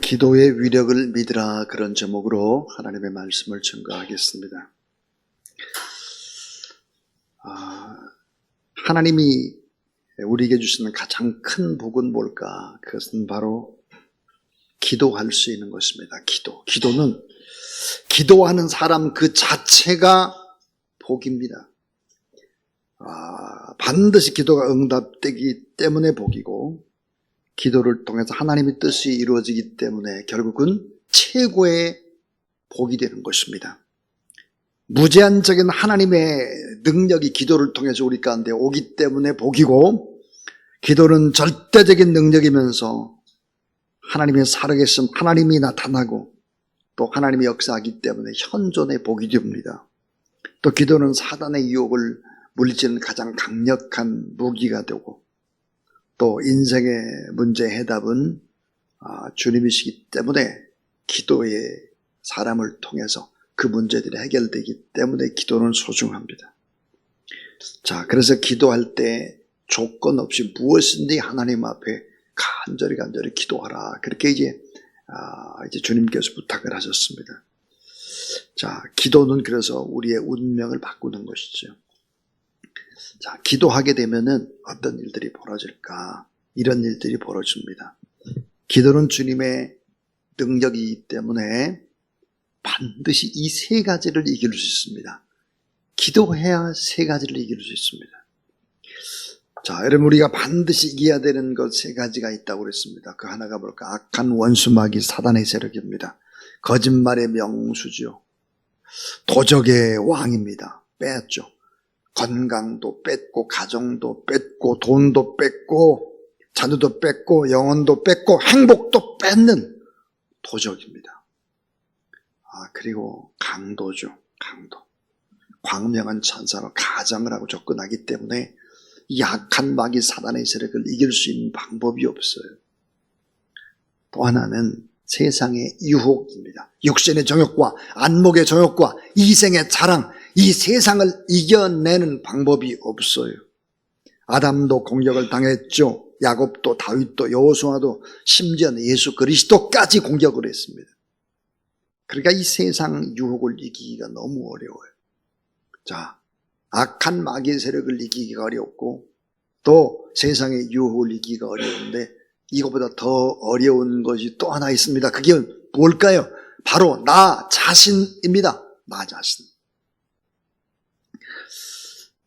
기도의 위력을 믿으라, 그런 제목으로 하나님의 말씀을 증거하겠습니다. 하나님이 우리에게 주시는 가장 큰 복은 뭘까? 그것은 바로 기도할 수 있는 것입니다. 기도는 기도하는 사람 그 자체가 복입니다. 반드시 기도가 응답되기 때문에 복이고, 기도를 통해서 하나님의 뜻이 이루어지기 때문에 결국은 최고의 복이 되는 것입니다. 무제한적인 하나님의 능력이 기도를 통해서 우리 가운데 오기 때문에 복이고, 기도는 절대적인 능력이면서 하나님의 살아계심, 하나님이 나타나고 또 하나님이 역사하기 때문에 현존의 복이 됩니다. 또 기도는 사단의 유혹을 물리치는 가장 강력한 무기가 되고, 또 인생의 문제의 해답은 주님이시기 때문에 기도의 사람을 통해서 그 문제들이 해결되기 때문에 기도는 소중합니다. 자, 그래서 기도할 때 조건 없이 무엇인지 하나님 앞에 간절히 기도하라, 그렇게 이제 주님께서 부탁을 하셨습니다. 자, 기도는 그래서 우리의 운명을 바꾸는 것이죠. 자, 기도하게 되면은 어떤 일들이 벌어질까? 이런 일들이 벌어집니다. 기도는 주님의 능력이기 때문에 반드시 이 세 가지를 이길 수 있습니다. 기도해야 세 가지를 이길 수 있습니다. 자, 여러분, 우리가 반드시 이겨야 되는 것 세 가지가 있다고 그랬습니다. 그 하나가 뭘까? 악한 원수마귀 사단의 세력입니다. 거짓말의 명수죠. 도적의 왕입니다. 빼앗죠. 건강도 뺏고, 가정도 뺏고, 돈도 뺏고, 자녀도 뺏고, 영혼도 뺏고, 행복도 뺏는 도적입니다. 그리고 강도죠. 강도. 광명한 천사로 가장을 하고 접근하기 때문에 약한 마귀 사단의 세력을 이길 수 있는 방법이 없어요. 또 하나는 세상의 유혹입니다. 육신의 정욕과 안목의 정욕과 이생의 자랑, 이 세상을 이겨내는 방법이 없어요. 아담도 공격을 당했죠. 야곱도, 다윗도, 여호수아도, 심지어는 예수 그리스도까지 공격을 했습니다. 그러니까 이 세상 유혹을 이기기가 너무 어려워요. 자, 악한 마귀의 세력을 이기기가 어렵고, 또 세상의 유혹을 이기기가 어려운데, 이거보다 더 어려운 것이 또 하나 있습니다. 그게 뭘까요? 바로 나 자신입니다. 나 자신.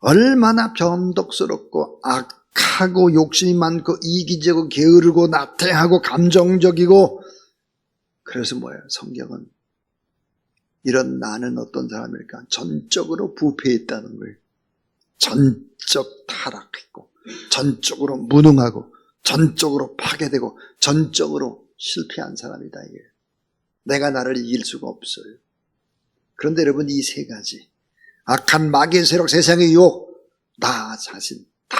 얼마나 변덕스럽고 악하고 욕심이 많고 이기적이고 게으르고 나태하고 감정적이고, 그래서 뭐예요? 성경은 이런 나는 어떤 사람일까? 전적으로 부패했다는 거예요. 전적 타락했고, 전적으로 무능하고, 전적으로 파괴되고, 전적으로 실패한 사람이다, 이게. 내가 나를 이길 수가 없어요. 그런데 여러분, 이 세 가지, 악한 마귀의 세력, 세상의 유혹, 나 자신, 다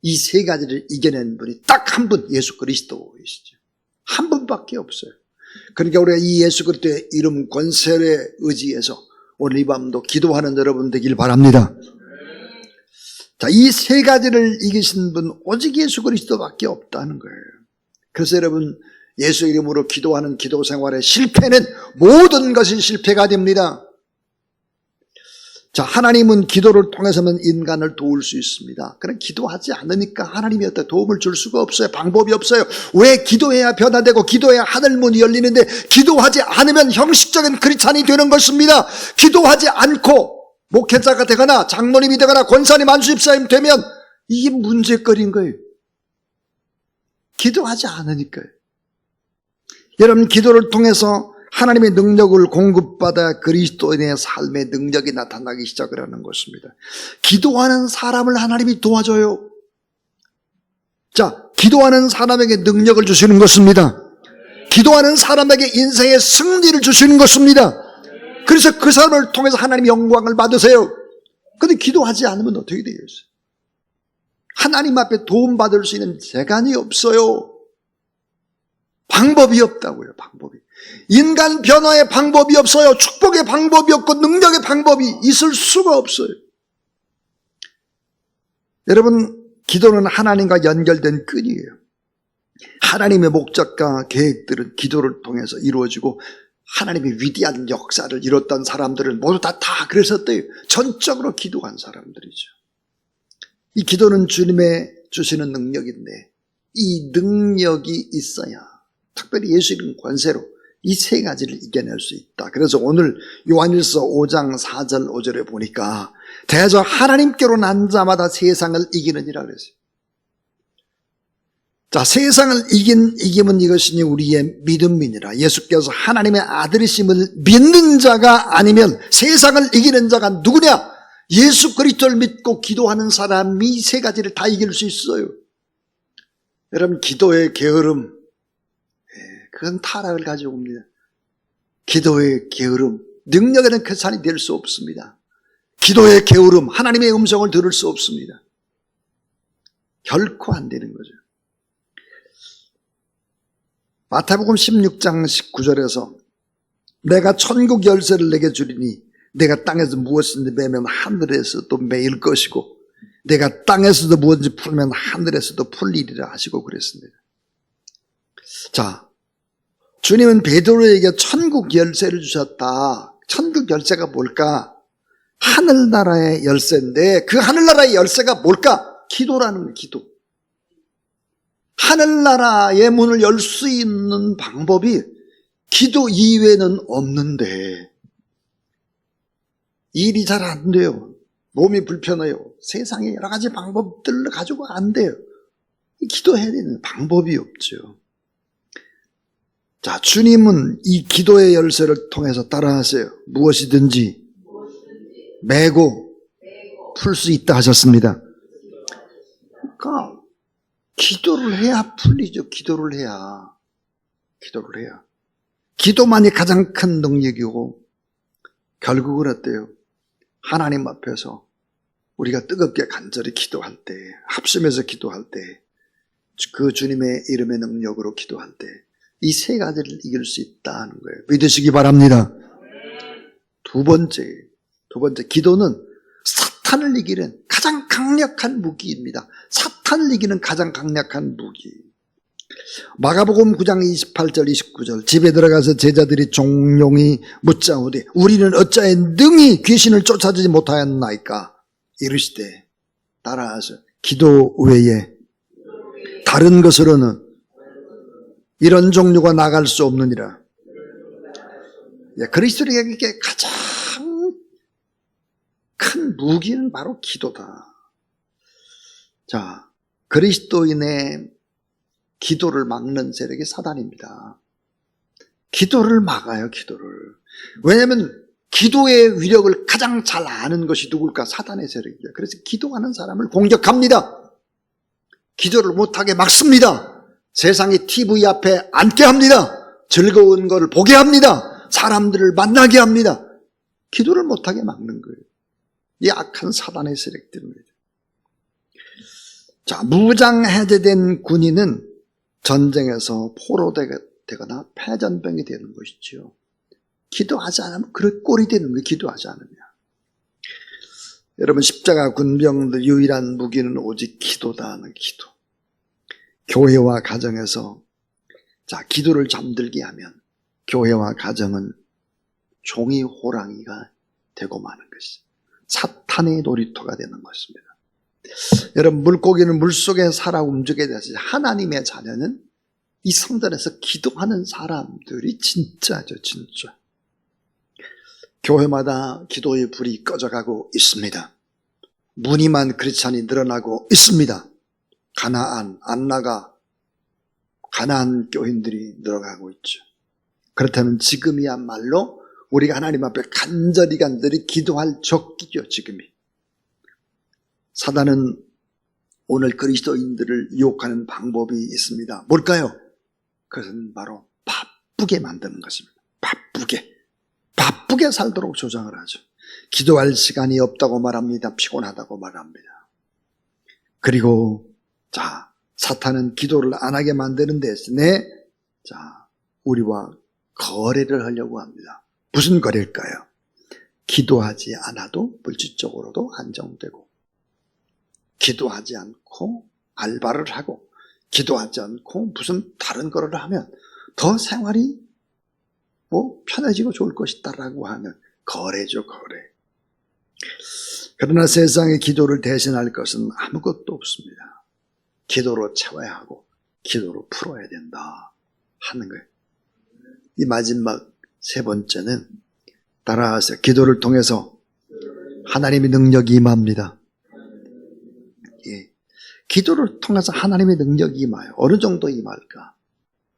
이 세 가지를 이겨낸 분이 딱 한 분, 예수 그리스도이시죠. 한 분밖에 없어요. 그러니까 우리가 이 예수 그리스도의 이름 권세에 의지해서 오늘 이 밤도 기도하는 여러분 되길 바랍니다. 자, 이 세 가지를 이기신 분 오직 예수 그리스도밖에 없다는 거예요. 그래서 여러분, 예수 이름으로 기도하는 기도 생활의 실패는 모든 것이 실패가 됩니다. 자, 하나님은 기도를 통해서만 인간을 도울 수 있습니다. 그럼 기도하지 않으니까 하나님이 어떤 도움을 줄 수가 없어요. 방법이 없어요. 왜? 기도해야 변화되고 기도해야 하늘문이 열리는데, 기도하지 않으면 형식적인 크리스찬이 되는 것입니다. 기도하지 않고 목회자가 되거나 장로님이 되거나 권사님, 안수집사님 되면 이게 문제거리인 거예요. 기도하지 않으니까요. 여러분, 기도를 통해서 하나님의 능력을 공급받아 그리스도인의 삶의 능력이 나타나기 시작을 하는 것입니다. 기도하는 사람을 하나님이 도와줘요. 자, 기도하는 사람에게 능력을 주시는 것입니다. 기도하는 사람에게 인생의 승리를 주시는 것입니다. 그래서 그 사람을 통해서 하나님 영광을 받으세요. 그런데 기도하지 않으면 어떻게 되겠어요? 하나님 앞에 도움받을 수 있는 재간이 없어요. 방법이 없다고요. 방법이. 인간 변화의 방법이 없어요. 축복의 방법이 없고 능력의 방법이 있을 수가 없어요. 여러분, 기도는 하나님과 연결된 끈이에요. 하나님의 목적과 계획들은 기도를 통해서 이루어지고 하나님의 위대한 역사를 이뤘던 사람들은 모두 다 그랬었대요. 전적으로 기도한 사람들이죠. 이 기도는 주님의 주시는 능력인데 이 능력이 있어야 특별히 예수님 권세로 이 세 가지를 이겨낼 수 있다. 그래서 오늘 요한일서 5장 4절 5절에 보니까 대저 하나님께로 난 자마다 세상을 이기느니라 그랬어요. 자, 세상을 이김은 이것이니 우리의 믿음이니라. 예수께서 하나님의 아들이심을 믿는 자가 아니면 세상을 이기는 자가 누구냐? 예수 그리스도를 믿고 기도하는 사람이 이 세 가지를 다 이길 수 있어요. 여러분, 기도의 게으름, 그건 타락을 가지고 옵니다. 기도의 게으름, 능력에는 계산이 될 수 없습니다. 기도의 게으름, 하나님의 음성을 들을 수 없습니다. 결코 안 되는 거죠. 마태복음 16장 19절에서 내가 천국 열쇠를 내게 주리니 내가 땅에서 무엇인지 매면 하늘에서도 매일 것이고 내가 땅에서도 무엇인지 풀면 하늘에서도 풀리리라 하시고 그랬습니다. 자, 주님은 베드로에게 천국 열쇠를 주셨다. 천국 열쇠가 뭘까? 하늘나라의 열쇠인데 그 하늘나라의 열쇠가 뭘까? 기도라는 거예요. 기도. 하늘나라의 문을 열 수 있는 방법이 기도 이외에는 없는데 일이 잘 안 돼요. 몸이 불편해요. 세상에 여러 가지 방법들을 가지고 안 돼요. 기도해야 되는 방법이 없죠. 자, 주님은 이 기도의 열쇠를 통해서 따라하세요. 무엇이든지 매고 풀 수 있다 하셨습니다. 그러니까 기도를 해야 풀리죠. 기도를 해야. 기도만이 가장 큰 능력이고 결국은 어때요? 하나님 앞에서 우리가 뜨겁게 간절히 기도할 때, 합심해서 기도할 때, 그 주님의 이름의 능력으로 기도할 때 이 세 가지를 이길 수 있다는 거예요. 믿으시기 바랍니다. 두 번째, 기도는 사탄을 이기는 가장 강력한 무기입니다. 사탄을 이기는 가장 강력한 무기. 마가복음 9장 28절 29절 집에 들어가서 제자들이 종용이 묻자오되 우리는 어찌하여 능히 귀신을 쫓아주지 못하였나이까 이르시되 따라하서 기도 외에 다른 것으로는 이런 종류가 나갈 수 없느니라. 그리스도인에게 가장 큰 무기는 바로 기도다. 자, 그리스도인의 기도를 막는 세력이 사단입니다. 기도를 막아요, 기도를. 왜냐하면 기도의 위력을 가장 잘 아는 것이 누굴까? 사단의 세력이에요. 그래서 기도하는 사람을 공격합니다. 기도를 못하게 막습니다. 세상의 TV 앞에 앉게 합니다. 즐거운 것을 보게 합니다. 사람들을 만나게 합니다. 기도를 못하게 막는 거예요. 이 악한 사단의 세력들입니다. 자, 무장해제된 군인은 전쟁에서 포로되거나 패전병이 되는 것이죠. 기도하지 않으면 그런 꼴이 되는 거예요. 기도하지 않으면. 여러분, 십자가 군병들 유일한 무기는 오직 기도다는 기도. 교회와 가정에서 자, 기도를 잠들게 하면 교회와 가정은 종이 호랑이가 되고 마는 것이 사탄의 놀이터가 되는 것입니다. 여러분, 물고기는 물속에 살아 움직여야 되지. 하나님의 자녀는 이 성전에서 기도하는 사람들이 진짜죠, 진짜. 교회마다 기도의 불이 꺼져가고 있습니다. 무늬만 크리스찬이 늘어나고 있습니다. 안나가 가나안 교인들이 늘어가고 있죠. 그렇다면 지금이야말로 우리가 하나님 앞에 간절히 기도할 적기죠, 지금이. 사단은 오늘 그리스도인들을 유혹하는 방법이 있습니다. 뭘까요? 그것은 바로 바쁘게 만드는 것입니다. 바쁘게 살도록 조장을 하죠. 기도할 시간이 없다고 말합니다. 피곤하다고 말합니다. 그리고 자, 사탄은 기도를 안 하게 만드는 대신에 자, 우리와 거래를 하려고 합니다. 무슨 거래일까요? 기도하지 않아도 물질적으로도 안정되고, 기도하지 않고 알바를 하고, 기도하지 않고 무슨 다른 거를 하면 더 생활이 편해지고 좋을 것이다라고 하는 거래죠, 거래. 그러나 세상의 기도를 대신할 것은 아무것도 없습니다. 기도로 채워야 하고 기도로 풀어야 된다 하는 거예요. 이 마지막 세 번째는 따라하세요. 기도를 통해서 하나님의 능력이 임합니다. 예. 기도를 통해서 하나님의 능력이 임해요. 어느 정도 임할까?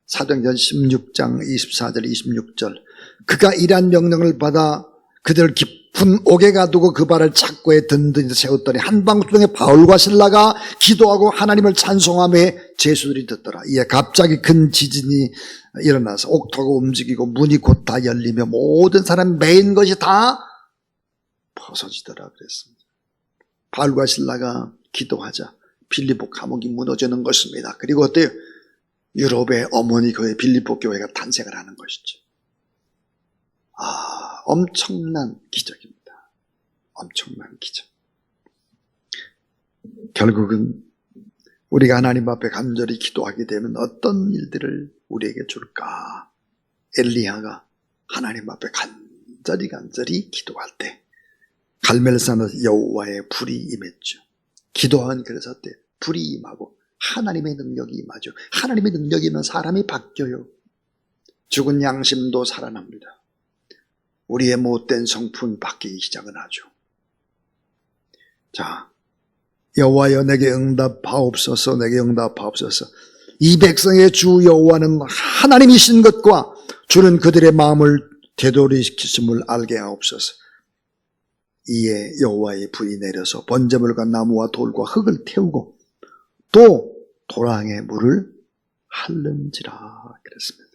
사도행전 16장 24절 26절 그가 이러한 명령을 받아 그들을 깊은 옥에 가두고 그 발을 착고에 든든히 세웠더니 한밤중에 바울과 실라가 기도하고 하나님을 찬송하며 제수들이 듣더라. 이에 갑자기 큰 지진이 일어나서 옥토가 움직이고 문이 곧 다 열리며 모든 사람 매인 것이 다 벗어지더라 그랬습니다. 바울과 실라가 기도하자 빌립보 감옥이 무너지는 것입니다. 그리고 어때요? 유럽의 어머니 교회 빌립보 교회가 탄생을 하는 것이죠. 엄청난 기적입니다. 엄청난 기적. 결국은 우리가 하나님 앞에 간절히 기도하게 되면 어떤 일들을 우리에게 줄까? 엘리야가 하나님 앞에 간절히 기도할 때 갈멜산에서 여호와의 불이 임했죠. 기도하면 그래서 때 불이 임하고 하나님의 능력이 임하죠. 하나님의 능력이 임하면 사람이 바뀌어요. 죽은 양심도 살아납니다. 우리의 못된 성품이 바뀌기 시작은 하죠. 자, 여호와여 내게 응답하옵소서. 내게 응답하옵소서. 이 백성의 주 여호와는 하나님이신 것과 주는 그들의 마음을 되돌이키심을 알게 하옵소서. 이에 여호와의 불이 내려서 번제물과 나무와 돌과 흙을 태우고 또 도랑에 물을 핥는지라 그랬습니다.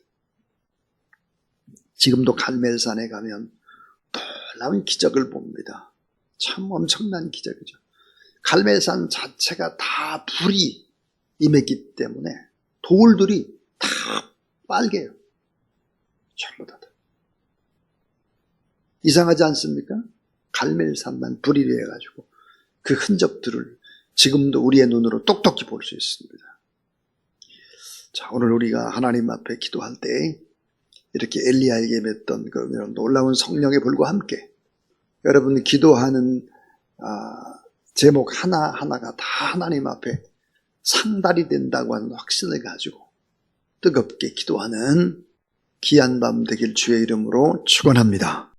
지금도 갈멜산에 가면 놀라운 기적을 봅니다. 참 엄청난 기적이죠. 갈멜산 자체가 다 불이 임했기 때문에 돌들이 다 빨개요. 전부 다. 이상하지 않습니까? 갈멜산만 불이 되어가지고 그 흔적들을 지금도 우리의 눈으로 똑똑히 볼 수 있습니다. 자, 오늘 우리가 하나님 앞에 기도할 때 이렇게 엘리야에게 맺던 그 놀라운 성령의 불과 함께 여러분 기도하는 제목 하나하나가 다 하나님 앞에 상달이 된다고 하는 확신을 가지고 뜨겁게 기도하는 귀한 밤 되길 주의 이름으로 축원합니다.